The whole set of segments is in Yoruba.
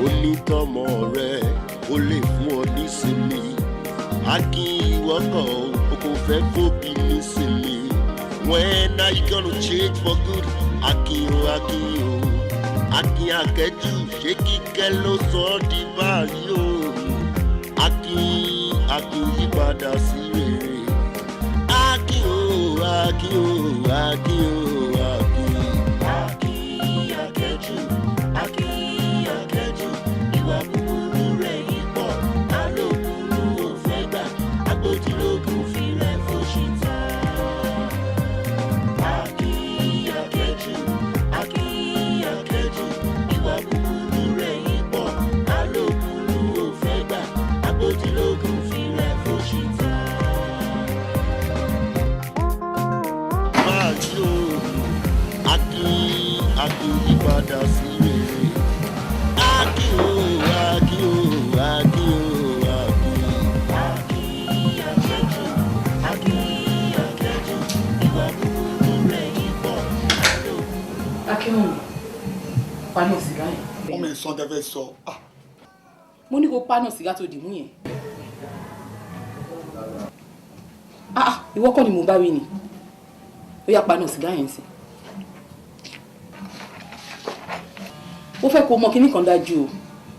onítọ́mọ rẹ ó lè fún ọ nísinmi Akin ìwọ́kọ̀ o kò fẹ́ fòbí nísinmi when are you gonna change for good Akin o Akin Akeju ṣé kíkẹ́ ló sọ ọ́ di báyìí o Akin yípadà sí rere Akin o Akeju ìwà búburú rẹ̀ yìí pọ̀ alókùnrin ò fẹ́ gbà agbójúlógún fi rẹ̀ fòṣìta. Akeju ìwà búburú rẹ̀ yìí pọ̀ alókùnrin ò fẹ́ gbà agbójúlógún fi rẹ̀ fòṣìta. Báyìí o Akin yípadà sí rere. Akeju ìwà búburú rẹ̀ yìí pọ̀ alókùnrin. Akeju paná sìgá yẹn. Ọmọ ìsàn tẹ fẹ́ sọ. Mo ní kó paná sìgá tó dìmú yẹn. Ìwọ kọ́ ni mo bá wí ni. Ó yá paná sìgá yẹn sí. Ó fẹ́ kó mọ kíní kan dájú o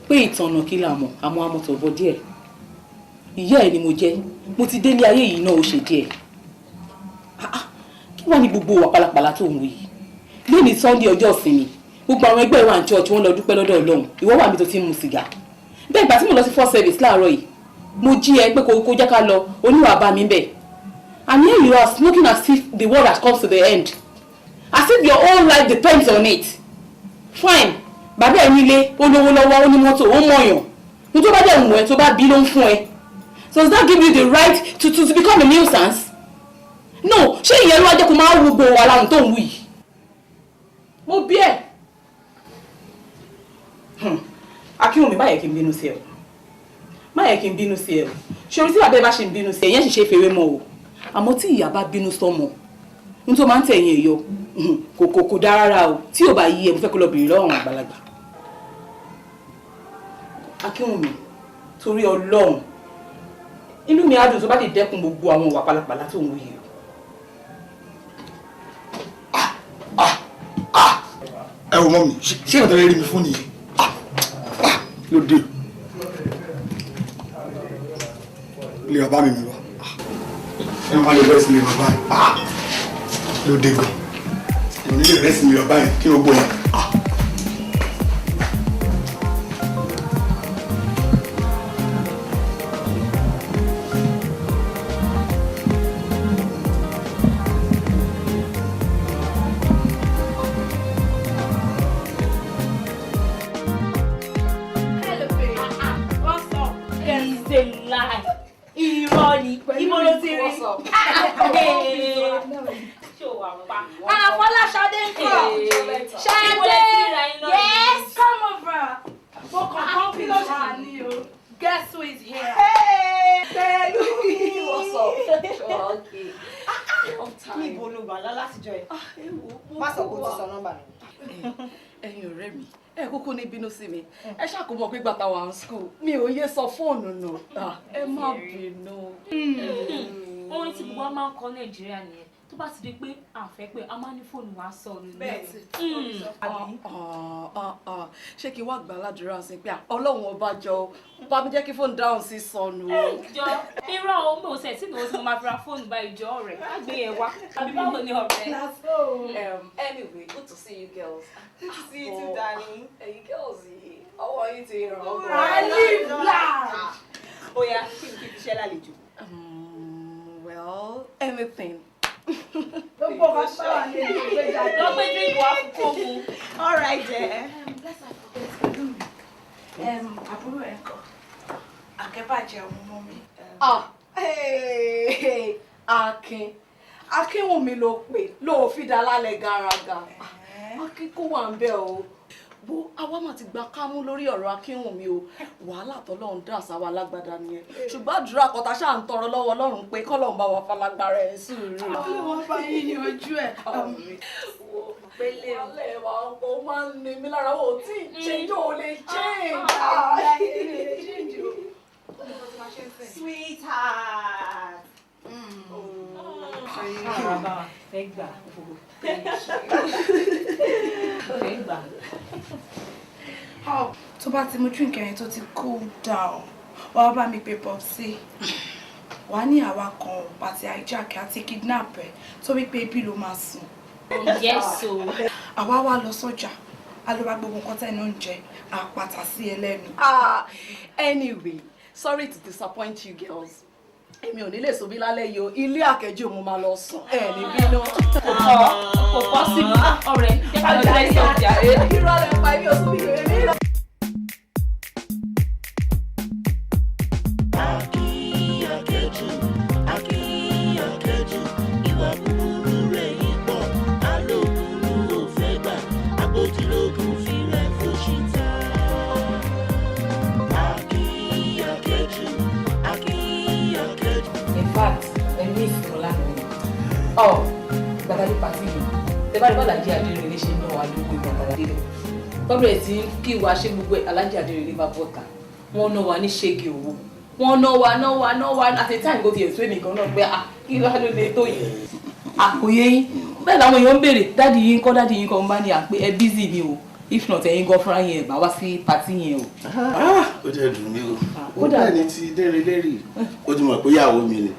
pé ìtànà kí la mọ̀ àmọ́ amọ̀tọ̀ bọ díẹ̀. Ìyá ẹ̀ ni mo jẹ́, mo ti délé ayé yìí náà ó ṣe díẹ̀. Kí wá ní gbogbo wà pálapàla tó ń wí yìí? Lónìí Sunday ọjọ́ ìsinmi, gbogbo àwọn ẹgbẹ́ wa ní church wọ́n lọ dúpẹ́ lọ́dọ̀ Ọlọ́run, ìwọ wà mí tó ti ń mu sìgá. Bẹ́ẹ̀ ìgbà tí mo lọ sí first service láàárọ̀ yìí, mo jí ẹ pé kó jẹ́ ká lọ, oníwà bá mi bẹ̀. And here you are smoking as if the world has come to the end. As if your whole life depends on it. Fine. Bàbá ẹ̀ nílé olówó lọ́wọ́ ó ní mọ́tò ó mọ̀yàn ní tó bá dẹ̀ mú ẹ tó bá bí ló ń fún ẹ. So does that give you the right to become a nuisance? No, ṣé ìyẹn ló wá jẹ́ kó máa wú gbòòwò aláhùn tó ń wù yìí? Mo bí ẹ̀. Akínwùmí má yẹ kí n bínú sí ẹ o. Má yẹ kí n bínú sí ẹ o. Ṣorí tí bàbá ẹ bá ṣe ń bínú sí ẹ yẹn ṣì ṣe fèrè mọ́ o. Àmọ́ tí ìyá bá bínú sọ́mọ n tó máa ń tẹ̀yìn èyọ kò dá rárá o tí ò bá yí ẹ mo fẹ́ kó lọ bèrè lọ́wọ́ àwọn àgbàlagbà. Akínwùmí torí Ọlọ́run inú mi á dùn tó bá lè dẹ́kun gbogbo àwọn ìwà pálapàla tó ń wù yìí o. Ẹ wò mọ́ mi ṣé ìrántí rẹ rí mi fún nìyí ló dé ilé bàbá mi wá ẹ máa lè bẹ́ẹ̀ sí ilé bàbá yìí ló dé gan ìwọ nílé bẹ́ẹ̀ sí ilé bàbá yìí kí ló gbọ́ yẹn. Ẹ̀yin ọ̀rẹ́ mi ẹ kúkú ní bínú sí mi ẹ ṣàkómọ pé gbàtà wà ní school mi ò yé sọ fóònù nù ẹ má bínú. Orin tí gbogbo wa máa ń kọ Nàìjíríà nìyẹn tó bá ti di pé àfẹ́ pé a máa ní fóònù wa sọ nìyẹn. Ṣé kí wàá gbà ládùúrà sí pé Ọlọ́run ọba jọ bá mi jẹ́ kí fóònù dáhùn sí sọnù o. Jọ irọ́ o mo ṣe tí mo máa fi ra fóònù bá ìjọ rẹ̀ á gbé yẹn wá àbí báwo ni ọ̀rẹ́. Anyway, good to see you girls. Good to see you too, darling. Hey girls, how are you doing? I live large. Ó yá kí n fi iṣẹ́ lálejò. Well, anything. Don't go back to me. Don't make me walk home. All right, there. Let's have Àbúrò ẹ̀ kọ́. Akẹ́bàjẹ́ ọmọ mi. Akínwùmí ló pè ló fi dá lálẹ́ garaga. Akin kó wà ń bẹ̀ o. Bó àwa máa ti gba kámú lórí ọ̀rọ̀ Akínwùmí o. Wàhálà tọ́lọ́run dá sáwa lágbádá nìyẹn. Ṣùgbọ́n àdúrà kan tá ṣáà ń tọrọ lọ́wọ́ Ọlọ́run pé kọ́lọ́run bá wa falágbára ẹ̀ sùúrù. Kí ló wọ́n bá yín ní ojú ẹ̀? pélé o. Wálé wa ọkọ̀ máa ń ní mi lára ó tí change ó lè change. Sweetheart. Ẹgbà. Tó bá ti mú drink yẹn tó ti cool down, wàá bá mi pè Popsi. Wàá ní àwa kan pàtí hijack àti kidnap ẹ̀ tó wípé ibi ló máa sùn. Yes o. Àwa wá lọ sọ́jà, a lọ bá gbogbo nǹkan tẹ̀ náà ń jẹ, àpàtà sí ẹlẹ́nu. Anyway, sorry to disappoint you girls. Èmi ò ní lè sùn bí lálẹ́ yìí o, ilé Akeju mo máa lọ sùn. Ẹ ní bínú. Kò possible. Ọ̀rẹ́, jẹ́ ká lọ sí ọjà. Irọ́ rẹ̀ pa ibi òsùn bí èmi lọ. Akeju, ìwà búburú rẹ̀ yìí pọ̀, alóbùrú ò fẹ́ gbà, agbójúlógún fi rẹ̀ fòṣìta. Akeju. In fact, ẹni ìsìnkú lánàá. Gbàdádé pàtí yìí. Tẹ́bárí bá Alhaji Adérẹ̀lẹ̀ ṣe ń náwó àdúgbò ìgbàgbàdé lọ. Tọ́bẹ̀rẹ̀ tí kí wa ṣe gbogbo Alhaji Adérẹ̀lẹ̀ bá bọ́ta. Wọ́n ná wa ní ṣégi owó. Wọ́n ná wa at a time go ti ẹ̀sùn èmi gan náà pé kí ló lè tó yìí. Àkòyé yín. Bẹ́ẹ̀ làwọn èèyàn ń béèrè dáàdì yín kọ́ ń bá ní àpé ẹ bízì ni o. If not ẹ̀yin gan fúnra yẹn bá wá sí pàtí yẹn o. Ó jẹ́ dùn mí o. Ó dà ní ti Dérelérì. Ó ti mọ̀ pé ìyàwó mi ni.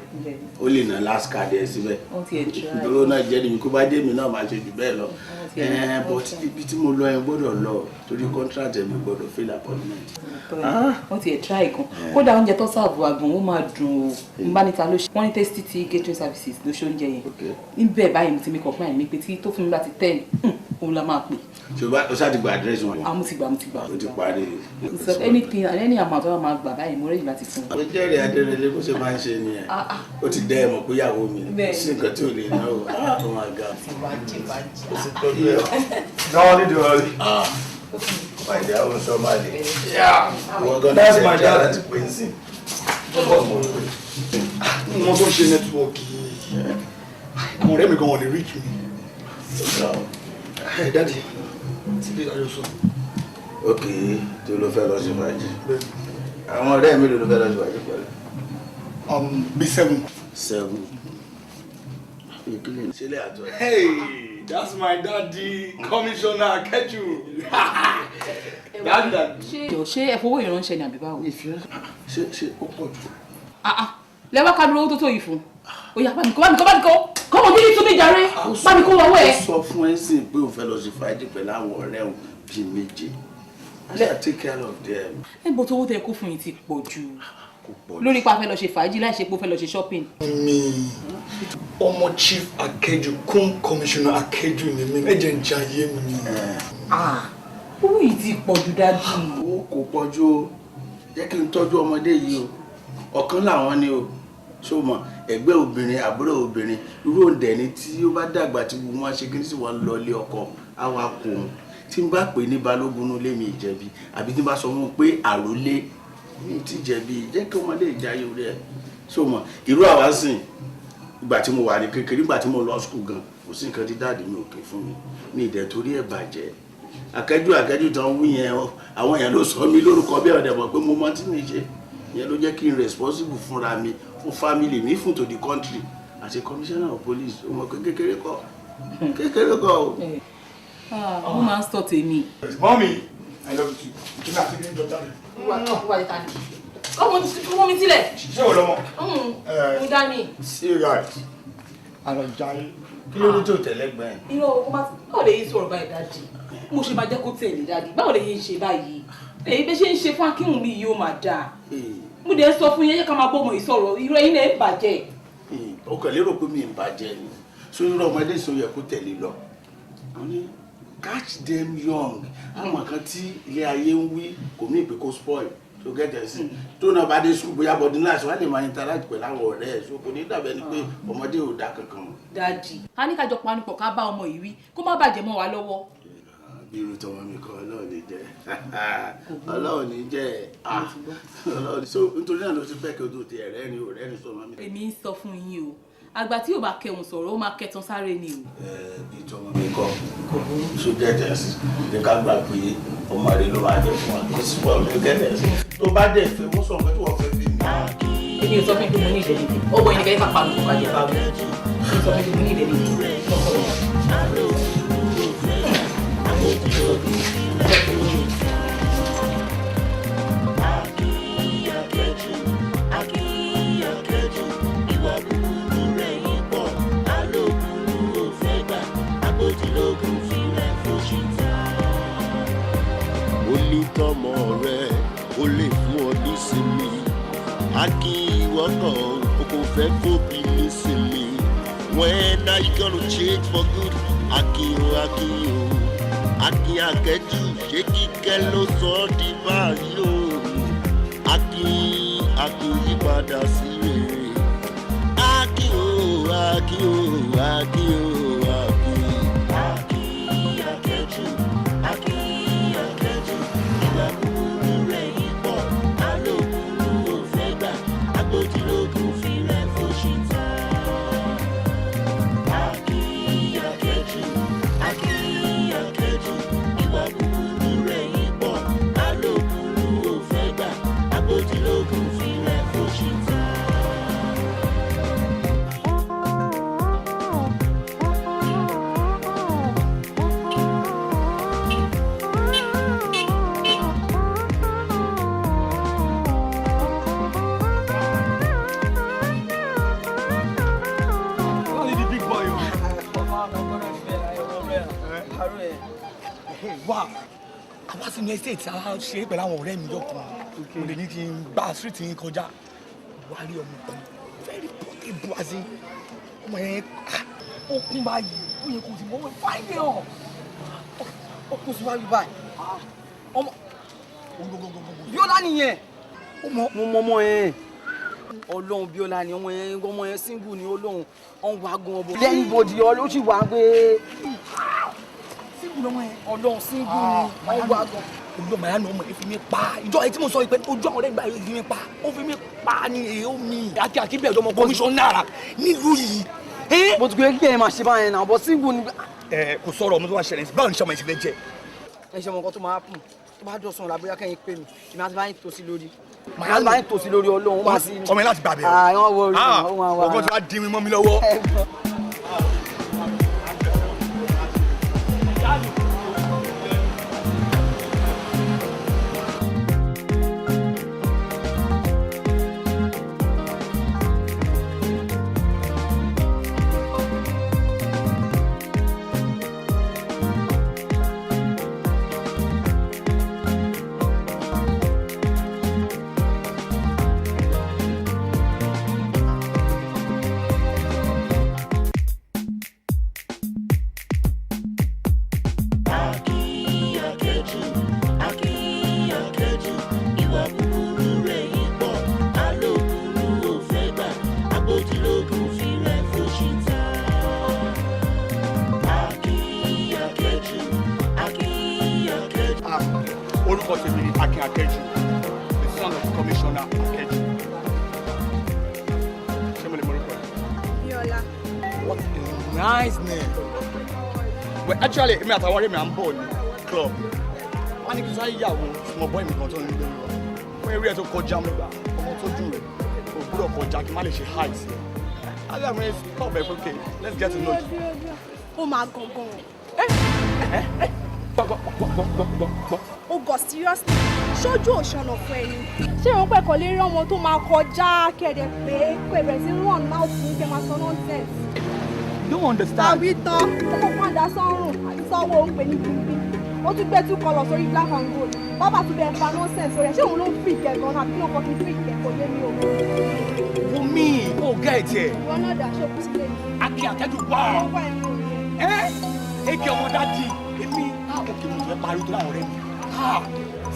Ó lè ná last card ẹ̀ síbẹ̀. Ìdúró náà jẹ́ níbi kó bá dé mi náà máa ṣe jù bẹ́ẹ̀ lọ. But ibi tí mo lọ yẹn gbọ́dọ̀ lọ torí contract mi gbọ́dọ̀ fail appointment. Wọ́n ti ẹ̀ try gan. Kódà oúnjẹ tó sáàbù àgbọ̀n ó máa dùn o. N bá níta ló ṣe. Wọ́n ní Tasty Tea catering services ló ṣe oúnjẹ yẹn. Níbẹ̀ báyìí mo ti make up mind mi pé tí tó fún mi bá ti 10 òun la máa pè. Ṣùgbọ́n o ṣáà ti gba address wọn. Mo ti gbà. O ti parí. Anything and any amount tó máa gbà báyìí mo rẹ́yìn láti fún un. Ó jẹ́rìí Adérẹ̀lẹ̀ bó ṣe máa ń ṣe nìyẹn. Ó ti dẹ́ ẹ̀ mọ̀ pé ìyàwó mi ni. Sí nǹkan tí ò lè ná o. Ó máa ga. Ó sì tọ́jú ẹ̀. Don't need to worry. My dear, I'm somebody. Yeah. That's my dad. That's Quincy. Mo tó ṣe network yìí. Àwọn ọ̀rẹ́ mi gan wọ́n lè reach me. Hey, Daddy. Ti dé ayọ̀ sọ. Okay, tí o lọ fẹ́ lọ sí fàájì. Àwọn ọ̀rẹ́ mi ló fẹ́ lọ sí fàájì pẹ̀lú. B7. 7. Sílẹ̀ àtọ̀. Hey, that's my daddy, Commissioner Akeju. Daddy. Ṣé ẹ fowó ìránṣẹ́ ni àbí báwo? Ṣé ó pọ̀ jù? Lẹ́wọ́ ká dúró owó tó tó yìí fún. Ó yá bá mi kó. Kọ́mọ bí ní tún mi jàre. Bá mi kó wọ́wọ́ ẹ̀. Ó sọ fún ẹ sí pé o fẹ́ lọ sí fàájì pẹ̀lú àwọn ọ̀rẹ́ òun bíi méje. I shall take care of them. Bó tó owó tẹ kó fún yín ti pọ̀ jù. Lórí pa fẹ́ lọ ṣe fàájì láì ṣe pé ó fẹ́ lọ ṣe shopping. Mi ọmọ Chief Akeju kún Commissioner Akeju ni mi ẹ̀jẹ̀ ń jayé mi. Owó yìí ti pọ̀ jù dájú. Owó kò pọ̀ jù o. Jẹ́ kí n tọ́jú ọmọdé yìí o. Ọ̀kan làwọn ni o. Ṣó mọ̀ ẹgbẹ́ obìnrin àbúrò obìnrin irú òǹdẹ̀ ni tí ó bá dàgbà tí wọ́n ṣe kí ní sì wọ́n lọ ilé ọkọ àwa kò ń tí n bá pè ní balógun nílé mi ìjẹ̀bi àbí tí n bá sọ fún un pé àròlé mi ti jẹ̀bi jẹ́ kí ọmọdé ìjayé rẹ̀ ṣó mọ̀ irú àwa sìn ìgbà tí mo wà ní kékeré ìgbà tí mo lọ skul gan kò sí nǹkan tí dáàdì mi ò pè fún mi ní ìdẹ̀ torí ẹ̀ bàjẹ́ Akeju tán wí yẹn àwọn èèyàn ló sọ mí lórúkọ bí ọ̀dẹ̀ mọ̀ pé mo mọ tí mi ṣe ìyẹn ló jẹ́ kí n responsible fúnra mi fún family mi fún to the country as a commissioner of police o mọ̀ pé kékeré kọ́ o. Wọ́n máa ń sọ tèmi. Mommy, I love you too. Kí ni àti kí ni dọ́tà rẹ̀? Wúwa ìta ni. Kọ́mọ mi sílẹ̀. Ṣé o lọ́mọ? Mo dání. See you guys. Àlọ́ jayé. Kí ló dé tó tẹ̀lé gbẹ̀yìn? Irọ́ o máa báwo lè yí sọ̀rọ̀ báyìí dájú? Mo ṣe máa jẹ́ kó tẹ̀lé dájú. Báwo lè yí ṣe báyìí? Èyí bẹ́ẹ̀ ṣe ń ṣe fún Akínwùn mi yìí ó máa dáa. Mo dẹ̀ sọ fún yẹn ká máa bọ́ ọmọ ìsọ̀rọ̀ irú ẹ̀yin náà ń bàjẹ́. O kàn lérò pé mi ń bàjẹ́ ni sórí ọmọdé sọ yẹ kó tẹ̀lé lọ. Wọ́n ní catch them young. Àwọn kan tí ilé ayé ń wí kò ní ìpè kó spoil tó gẹ́gẹ́ sí. Tó náà bá dé sùkúl bóyá bọ́dún náà ṣe wá lè máa interact pẹ̀lú àwọn ọ̀rẹ́ ẹ̀ so kò ní dàbẹ́ ni pé ọmọdé ò dá kankan. Dájì, a ní kájọ panupọ̀ ká bá ọmọ yìí wí kó má bàjẹ́ mọ́ wa lọ́wọ́. Bí irú tọmọ mi kan Ọlọ́run ní jẹ́ Ọlọ́run ní jẹ́ Ọlọ́run so nítorí náà ló ti fẹ́ kí o tó ti ẹ̀rẹ́ ni ò rẹ́ni sọ mọ́ mi. Èmi ń sọ fún yín o àgbà tí ò bá kẹun sọ̀rọ̀ ó máa kẹtan sáré ni o. ìjọba mi kọ sójà jẹ́sí ní ká gbà pé ọmọ rẹ ló máa jẹ fún wa kó sì wọ́n mi gẹ́gẹ́ sí tó bá dẹ̀ fẹ́ wọ́n sọ̀rọ̀ pé wọ́n fẹ́ bí mi. èmi ò sọ fún mi pé mo ní ìdẹ́lẹ̀ bí ọgbọ́n yìí nìkan yẹn kápá lóko kájẹ bá wù ú sọ fún mi pé mo ní ìdẹ́lẹ̀ bí onítọ́mọ rẹ ó lè fún ọ nísinmi akíwọ́kọ̀ o kò fẹ́ fòbí nísinmi when are you gonna change for good akin Akeju ṣé kíkẹ́ ló sọ ọ́ di báyìí o akin yípadà sí rere Akeju. Wow, I was in the States. I ṣe pẹ̀lú àwọn ọ̀rẹ́ mi lọ́kàn. Mo lè ní kí n gba street yín kọjá. Wálé ọmọ kan very portable as in ọmọ yẹn ó kún báyìí ó yẹ kó ti mọ́ fáìlì hàn. Ó kún síwájú báyìí. Ọmọ Bíọ́lá nìyẹn. Mo mọ ọmọ yẹn. Ọlọ́run Bíọ́lá ni ọmọ yẹn single ni Ọlọ́run ọ̀n wá gan ọbọ. Lẹ́yìn bòdì ó sì wá pé Ọlọ́run single ni ọ̀n wá gan. Olùdó màá nà ọmọ yẹn fi mi pa. Ìjọ ẹ tí mo sọ pé ojú àwọn ọ̀rẹ́ ìgbà yẹn fi mi pa. Ó fi mi pa ni èyí mi. Àti bẹ́ẹ̀ ọmọ kọmíṣọ́nà nílùú yìí. Mo ti gbé kí ẹ máa ṣe báyẹn náà bọ́ single ni. Kò sọ̀rọ̀ ọmọ tó wá ṣẹlẹ̀ sí báwo ni sọmọ yẹn ti fẹ́ jẹ. Ẹ ṣe ọmọ nǹkan tó máa pùn tó bá dọ̀sán la bóyá kẹ́yìn pè mí èmi àti báyìí tòsí lórí. Màá báyìí tòsí lórí Ọlọ́run wá sí. Ọmọ yẹn láti bàbẹ̀ o. Àwọn wo rí wọn wá. Ọgbọ́n tí wàá dín mi mọ́ mi lọ́wọ́. Orúkọ tèmi ni Akeju, the son of Commissioner Akeju. Ṣé mo lè mọ orúkọ ẹ? Bíọ́lá. What a nice name. Well, actually, èmi àtàwọn ọ̀rẹ́ mi à ń bọ̀ ní club. Wọ́n ní kí n sáré yàwó small boy mi kan tó ń gbé mi wá. Wọ́n eré ẹ̀ tó kọjá mi gbà, ọmọ tó dùn rẹ̀, kò gbúdọ̀ kọjá kí n má lè ṣe high sí ẹ. Alẹ́ àmì stop ẹ̀ pé okay, let's get to know you. Ó máa gangan. Gbọ́. Ó gọ̀ seriously. Ṣojú òṣànà fún ẹni. Ṣé ìwọ̀n pẹ̀kọ́ lè rí ọmọ tó máa kọjá kẹ̀dẹ̀ pé kò bẹ̀rẹ̀ sí run mouth fún kẹ́ máa sọ nonsense. You don't understand. Àwí tán, ó padà sọ́rùn àti sọ́wọ́ ó ń pè ní gbìngbìn. Ó tún gbé two colours sórí black and gold. Bàbá tún bẹ̀ fa nonsense sórí ẹ̀. Ṣé òun ló ń fi ìkẹ́ gan-an àbí ló kọ́ fi fi ìkẹ́ kò yé mi o? Wumi, o get it. Ìwọ náà dà ṣe kú sílé. Akeju wá. Ó wá ẹ̀rọ. Eke ọmọ dájì. Èmi, òkè mo fẹ́ parí tó láwọn ọ̀rẹ́ mi.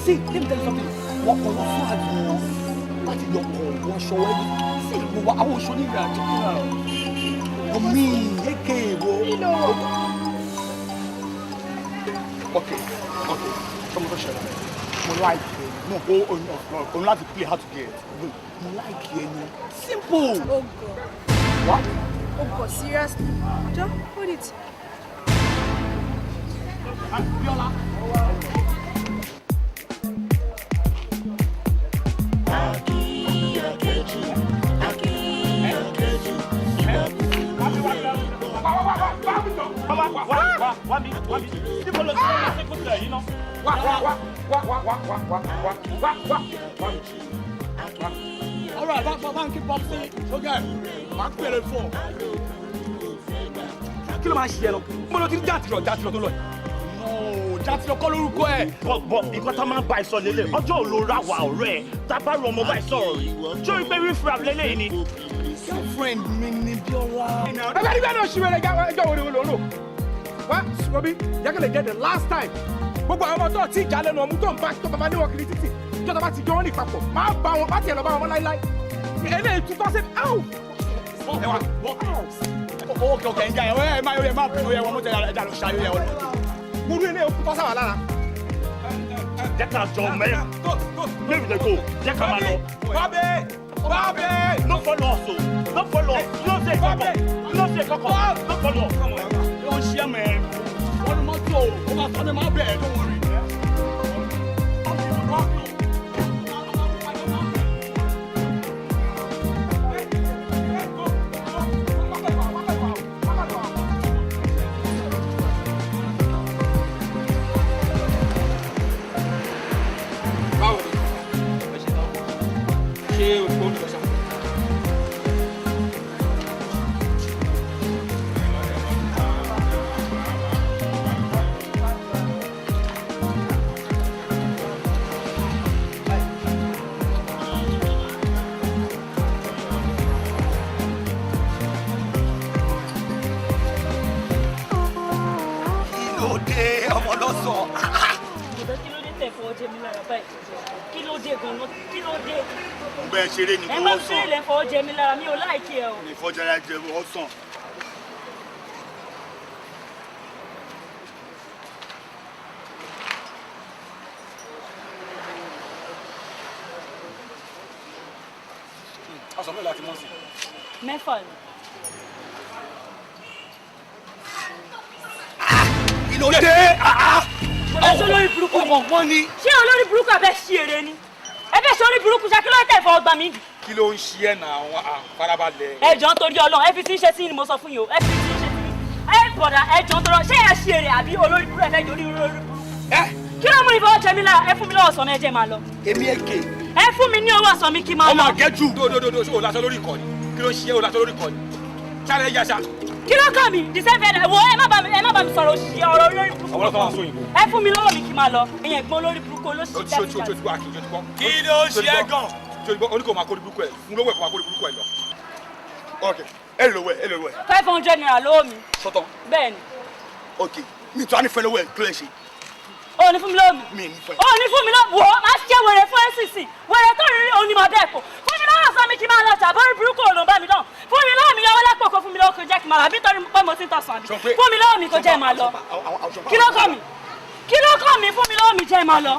See, let me tell you something. Wọ́n kọ̀ lọ fún àdúrà láti lọ kọ̀ wọ́n ṣọwọ́ ẹni. Sí ìgbòho àwọn oṣù ní ìrìn àjò náà. Omi, eke wo. Okay. Ṣọmọ tó ṣẹlẹ̀. Mo like ẹ. No, òun láti play how to get. Mo like ẹ ni. Simple. Ó gọ̀. What? Oh God, seriously? Just hold it. Biola. All right, bá ń kí pop sí sókè máa ń pèrè fún ọ. Kí ló máa ń ṣe ẹ lọ? Mo lọ ti rí jàtìlọ tó lọ. Jàtìlọ kọ́ lórúkọ ẹ̀. Bọ̀ nǹkan tá máa ń bá ẹ sọ lélẹ̀ ọjọ́ ò ló ra wà ọ̀rẹ́ ẹ̀ tá a bá rọ ọmọ báyìí sọ̀rọ̀ rí. Ṣé o rí pé refrab lélẹ̀ ni? Girlfriend mi ni Biola. Ẹgbẹ́ nígbà náà ṣì wẹ̀rẹ̀ ẹjọ́ wo ni lò. Wá Sùgbọ́bí, jẹ́ kí lè jẹ́ the last time. Gbogbo àwọn ọmọ tó ti ìjà lẹ́nu ọmú tó ń bá tó bàbá níwọ̀n kiri títì. Ìjọba bá ti jọ wọ́n ní ìpapọ̀. Máa bá wọn bá tiẹ̀ lọ bá wọn láíláí. Eléyìí tutọ́ sí áwù. Ẹ wá ókè ń jà ẹ má bínú ẹ wọn mú tẹ ẹja lọ ṣayé ẹ wọn. Mo rí eléyìí tutọ́ sáwà lára. Jẹ́ ká jọ mẹ́rin. Maybe they go. Jẹ́ ká máa lọ. Bábẹ́! No follow us o. No follow us. You no say kọ́kọ́. You no say kọ́kọ́. No follow us. Yóò ń ṣe mẹ́. Wọ́n ní mọ́tò ó máa sọ ní máa bẹ̀ ẹ́ tó wọ̀n rí. Bẹ́ẹ̀ ṣeré ni kò wọ́n sàn. Ẹ má fi ilẹ̀ fọwọ́ jẹ mi lára mi ò láìkí ẹ o. Mi fọjọ́ra jẹ wọ́n sàn. Aṣọ mélòó láti mọ̀ sí? Mẹ́fà ni. Kí ló dé? Bọ̀dá ṣé olórí burúkú ni? Wọ́n ní. Ṣé olórí burúkú abẹ́ ṣí èrè ni? Ẹ fẹ́ ṣe orí burúkú ṣe kí ló ń tẹ̀ fọwọ́ gbà mí? Kí ló ń ṣe ẹ̀ náà àwọn àfarabalẹ̀? Ẹ jọ̀ọ́ torí Ọlọ́run ẹ fi tí ń ṣe sí ni mo sọ fún yín o ẹ fi tí ń ṣe sí ni. Ẹ bọ̀dá ẹ jọ̀ọ́ torí ṣé ẹ ṣí èrè àbí olórí burúkú ẹ fẹ́ jọ orí burúkú? Kí ló mú ìfọwọ́ jẹ mí lára ẹ fún mi lọ́wọ́ sọ mi ẹ jẹ́ máa lọ. Èmi èké. Ẹ fún mi ní owó àsọ mi kí n máa lọ. Ọmọ Akeju. Dòdòdòdò ṣé o láṣọ lórí ìkọ́ni? Kí ló ń ṣe o láṣọ lórí ìkọ́ni? Ṣáré ẹ yàṣà. Kí ló kàn mí? Dìsẹ́fẹ̀ wo ẹ má bá mi sọ̀rọ̀ òṣì ọ̀rọ̀ olórí burúkú. Àwọn ọlọ́pàá máa sọ òyìnbó. Ẹ fún mi lọ́wọ́ mi kí n máa lọ. Ìyẹn gbọ́n olórí burúkú olóṣì Kí ló ṣe é gan? Oníkò máa kórè burúkú ẹ̀ fún lówó ẹ̀kọ́ máa kórè burúkú ẹ̀ lọ. Ok, ẹ lè lówó ẹ̀. 500 naira lọ́wọ́ mi. Sọ́tọ̀. Bẹ́ẹ̀ni. Ok, mi tó á ní fẹ́ lówó ẹ̀ kílẹ̀ ṣe. O ní fún mi lọ́wọ́ mi. Mi ní fẹ́. O ní fún mi lọ́wọ́ wò ó máa ṣe wèrè fún NCC wèrè tó rí òun ni mo bẹ́ẹ̀ kọ́. Fún mi lọ́wọ́ sọ mi kí n máa lọ jà bórí burúkú òun bá mi dán. Fún mi lọ́wọ́ mi yọwọ́ lápò kó fún mi lọ́wọ́ kó jẹ́ kí n máa lọ àbí torí pé mo ti ń tọ̀sán àbí. Fún mi lọ́wọ́ mi kó jẹ́ máa lọ. Kí ló kọ́ mi? Kí ló kọ́ mi? Fún mi lọ́wọ́ mi jẹ́ máa lọ.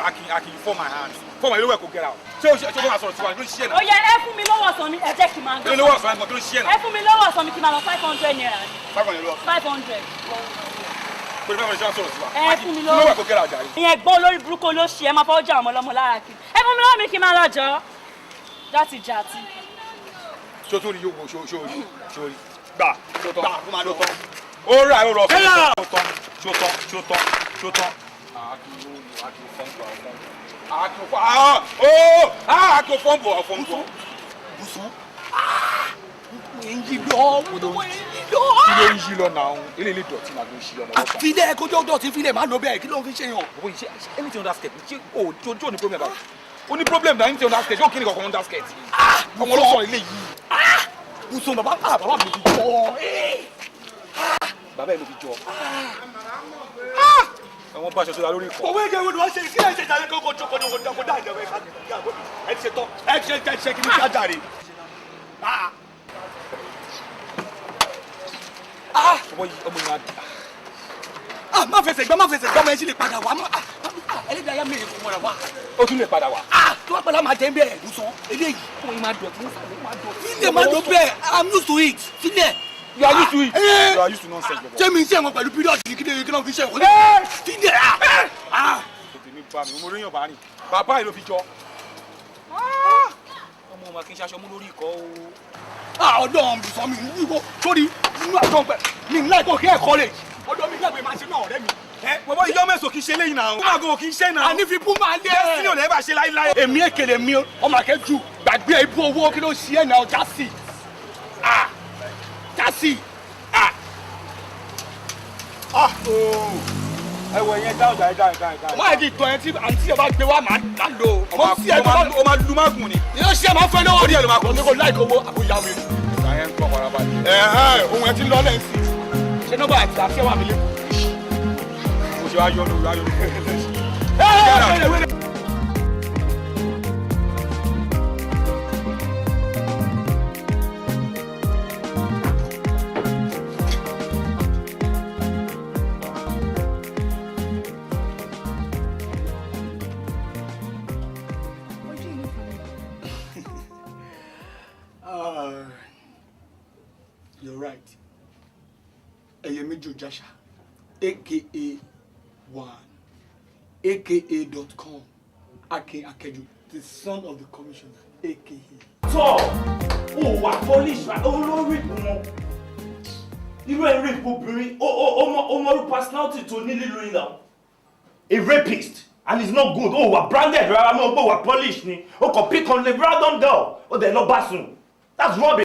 Akin, you form my hand. Form my lówó ẹ̀ kò get out. Ṣé o máa sọ̀rọ̀ tiwa? Kí ló ń ṣe ẹ̀ náà? Ó yẹ ẹ fún mi lọ́wọ́ sọ mi ẹ jẹ́ kí n máa Kí ló lówó ọ̀sán ẹ̀ mọ̀? Kí ló ń ṣe ẹ̀ náà? ẹ fún mi lọ́wọ́ sọ mi kí n máa lọ 500 naira. 500. Pé ní báwo ni ṣe wá sọ̀rọ̀ tiwa? Ẹ fún mi lọ́wọ́. Lówó ẹ̀ kò get out jàre. Ìyẹn gbọ́n olórí burúkú ló ṣe ẹ máa fọwọ́ jà ọmọ ọlọ́mọ lára kí. Ẹ fún mi lọ́wọ́ mi kí n máa lọ jọ. Játijàti. Ṣé o tún rí yóò ṣorí? Gbà kó máa lọ tán. Ó rà ó rọ̀ fún mi. Ṣó tán. Àkó fọ́ǹbù ọ̀fọ̀ǹbù. Bùsùn. Èyí lọ, mo tó wọ èyí lọ. Kí ló ń yí lọ náà? Ilé ilé dọ̀tí náà ló ń ṣí ọmọ ọlọ́pàá. Àfilẹ̀ kójó dọ̀tí filẹ̀ máa lọ bẹ́ẹ̀ kí ló ń fi ṣe yàn? Owó iṣẹ́ anything under skirt ṣé o jó ní problem báyìí? O ní problem náà anything under skirt ṣé o kí ni kankan under skirt? Ọmọ ọlọ́sọ̀ ilé yìí. Bùsùn bàbá mi fi jọ. Bàbá ẹ̀ ló fi jọ. Àwọn bá aṣọ sọ́dá lórí ìkọ́. Òwe ìjẹun ni wọ́n ṣe kí ẹ̀ ṣe jáde kókó jókòó ní kò dá ìjọba ẹ̀ka ẹ̀ ṣe tán ẹ̀ ṣe kí ní ká jàre. Ọmọ yìí á dì. má fẹsẹ̀ gbá ọmọ ẹ sì lè padà wá ẹlẹ́dàá yá mi èyí kò mọ̀ra wá. ó tún lè padà wá. tó wá padà máa jẹ́ bẹ́ẹ̀ ẹ̀dùn sàn eléyìí. fún yín máa dọ̀tí ní sàlẹ̀ máa dọ̀tí. sílẹ̀ máa dọ̀ bẹ́ẹ̀ I'm used to it sílẹ̀. You are used to it. You are used to nonsense. Jẹ́mi iṣẹ́ wọn pẹ̀lú píríọ̀dù kí ló fi ṣe ìwọ́n. Sílẹ̀ tètè mi bá mi mo ríyàn bá rìn bàbá yìí ló fi jọ. ọmọ ọmọ kì í ṣaṣọ mú lórí ikọ̀ o. ọ̀dọ̀ ọ̀bùsọ̀ mi ń wíwọ́ sórí nínú àjọ pẹ̀ mi ńlá ìkọ̀ kí ẹ̀ kọ́ lè. ọ̀dọ̀ mi gbàgbé máa ṣe náà ọ̀rẹ́ mi. bọ́bọ́ ìjọ mẹ́sàn-án kì í ṣe léyìn náà. kúmàgò kì í ṣe náà. àní fi bú máa lé. destiny ò lè bá ṣe láíláí. èmi èkèlè mi ọmọ Akeju gbàgbé ibú owó kí ló ṣe ẹ̀ náà jásì. jásì. ẹwọ yẹn dáhùn dáhùn. máa di ìtọ̀ yẹn tí àǹtí ẹ bá gbé wá máa lò. ọmọ sí ẹ o máa lu mágùn ni. yóò ṣe máa fẹ́ lọ́wọ́ díẹ̀ ló máa kọ́ ní kò láìkó owó àbúyá mi. ìgbà yẹn ń kọ́ wàrà ohun ẹ ti ń lọ lẹ́yìn sí. ṣé nọ́mbà àti àti ẹwà mi lé. mo ṣe wá yọ lóru ayọ̀ You're right. Eyemeji Jasha, aka 1, aka.com, Akeju, the son of the commissioner, aka. So, wà police wa olórí wọn. Irú ẹ̀ rape obìnrin, ọmọ personality tó ní lílo yìí náà. A rapist, and it's not good. Wà branded rárá mọ́ ọgbọ́n wà polish ni. O kò pick on the random girl. O dẹ̀ lọ bá sùn. That's rubbish.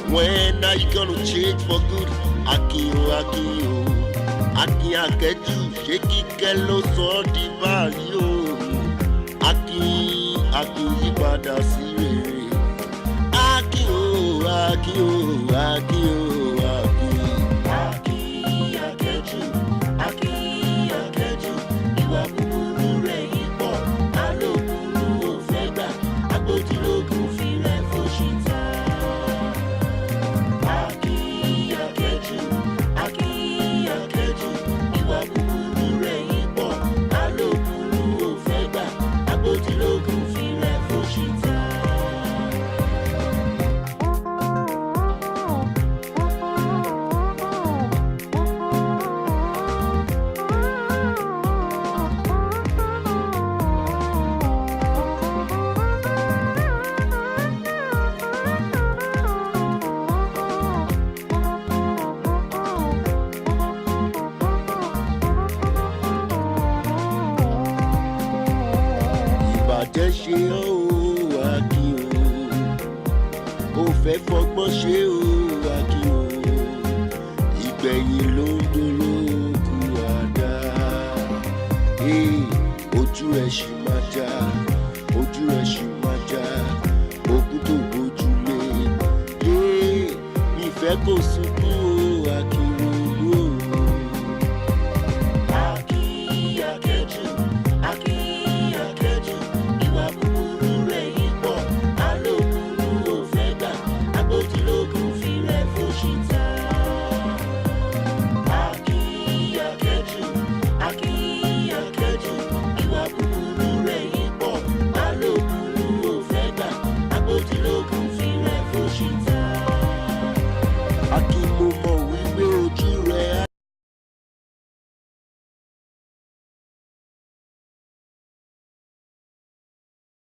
When are you gonna change for good? Akeju, ṣé kíkẹ́ ló sọ ọ́ di báyìí o? Akeju yípadà sí rere. Akeju, ìwà búburú rẹ̀ yìí pọ̀, alóbùrú ò fẹ́ gbà, agbójúlógún filẹ̀ fòṣìta. Ṣe ó Akeju, ó fẹ́ fọgbọ́n ṣe ó Akeju, ìgbẹ̀yìn ló ń dolóku àdá. Ojú ẹ̀ ṣì máa já, ogún tó gbójúlé. Mi fẹ́ kó sùn